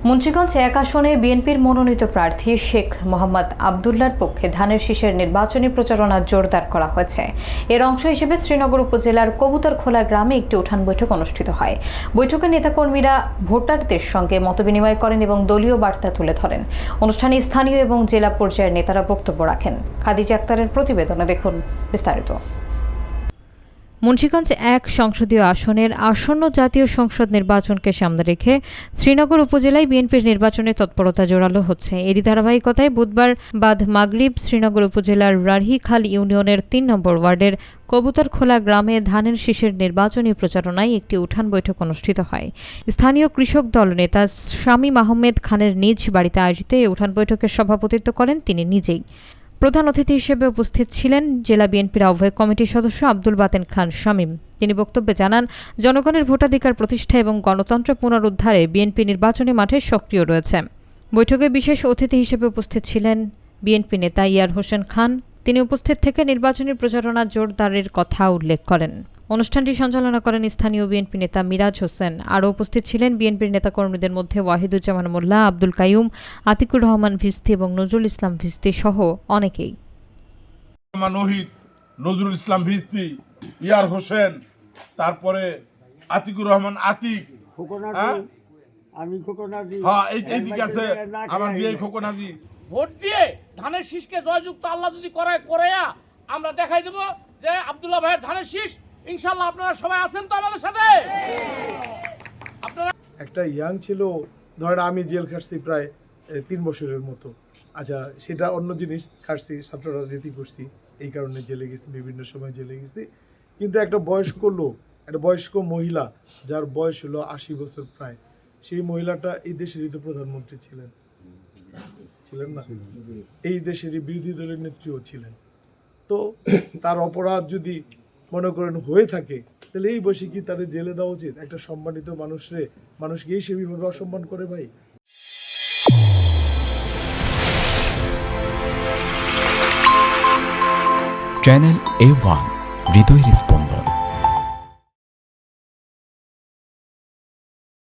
মুন্সিগঞ্জ এক আসনে বিএনপির মনোনীত প্রার্থী শেখ মোহাম্মদ আবদুল্লাহর পক্ষে ধানের শীষের নির্বাচনী প্রচারণা জোরদার করা হয়েছে। এর অংশ হিসেবে শ্রীনগর উপজেলার কবুতরখোলা গ্রামে একটি উঠান বৈঠক অনুষ্ঠিত হয়। বৈঠকে নেতাকর্মীরা ভোটারদের সঙ্গে মতবিনিময় করেন এবং দলীয় বার্তা তুলে ধরেন। অনুষ্ঠানে স্থানীয় এবং জেলা পর্যায়ের নেতারা বক্তব্য রাখেন। খাদিজা আক্তারের প্রতিবেদনে দেখুন বিস্তারিত। মুন্সিগঞ্জ এক সংসদীয় আসনের আসন্ন জাতীয় সংসদ নির্বাচনকে সামনে রেখে শ্রীনগর উপজেলায় বিএনপির নির্বাচনে তৎপরতা জোরালো হচ্ছে। এরই ধারাবাহিকতায় বুধবার বাদ মাগরিব শ্রীনগর উপজেলার রাঢ়ীখাল ইউনিয়নের ৩ নম্বর ওয়ার্ডের কবুতরখোলা গ্রামে ধানের শীষের নির্বাচনী প্রচারণায় একটি উঠান বৈঠক অনুষ্ঠিত হয়। স্থানীয় কৃষক দল নেতা শামীম আহমেদ খানের নিজ বাড়িতে আয়োজিত এই উঠান বৈঠকের সভাপতিত্ব করেন তিনি নিজেই। প্রধান অতিথি হিসেবে উপস্থিত ছিলেন জেলা বিএনপির আহ্বায়ক কমিটির সদস্য আব্দুল বাতেন খান শামীম। তিনি বক্তব্যে জানান, জনগণের ভোটাধিকার প্রতিষ্ঠা এবং গণতন্ত্র পুনরুদ্ধারে বিএনপি নির্বাচনী মাঠে সক্রিয় রয়েছে। বৈঠকে বিশেষ অতিথি হিসেবে উপস্থিত ছিলেন বিএনপি নেতা ইয়ার হোসেন খান। তিনি উপস্থিত থেকে নির্বাচনী প্রচারণা জোরদারের কথা উল্লেখ করেন। অনুষ্ঠানটি সঞ্চালনা করেন স্থানীয় বিএনপি নেতা মিরাজ হোসেন। আরও উপস্থিত ছিলেন বিএনপির নেতাকর্মীদের মধ্যে ওয়াহিদুজ্জামান মোল্লা, আব্দুল কাইয়ুম, আতিকুর রহমান ভিস্তি এবং নজরুল ইসলাম ভিস্তি সহ অনেকেই। নজরুল ইসলাম ভিস্তি, ইয়ার হোসেন, তারপরে আতিকুর রহমান আতিক, আমি খোকনাজি, হ্যাঁ এইদিকে আছে আমার বিয়ে খোকনাজি। ভোট দিয়ে ধানের শীষকে জয়যুক্ত আল্লাহ যদি করায়া আমরা দেখাই দেব যে আব্দুল্লাহ ভাইয়ের ধানের শীষ। ইনশাআল্লাহ আপনারা সবাই আছেন তো আমাদের সাথে? আপনারা একটা ইয়াং ছিল, ধরেন আমি জেল খাটছি প্রায় 3 বছরের মতো। আচ্ছা, সেটা অন্য জিনিস, খাটছি, ছাত্র রাজনীতি করছি, এই কারণে জেলে গেছি, বিভিন্ন সময় জেলে গেছি। কিন্তু একটা বয়স্ক লোক, একটা বয়স্ক মহিলা, যার বয়স হলো 80 বছর প্রায়, সেই মহিলাটা এই দেশেরই তো প্রধানমন্ত্রী ছিলেন না, এই দেশেরই বিরোধী দলের নেত্রীও ছিলেন। তো তার অপরাধ যদি মনে করেন হয়ে থাকে, তাহলে এই বয়সে কি তাদের জেলে দেওয়া উচিত? একটা সম্মানিত মানুষকেই সেভাবে অসম্মান করে ভাই। চ্যানেল A1 হৃদয়ের স্পন্দন।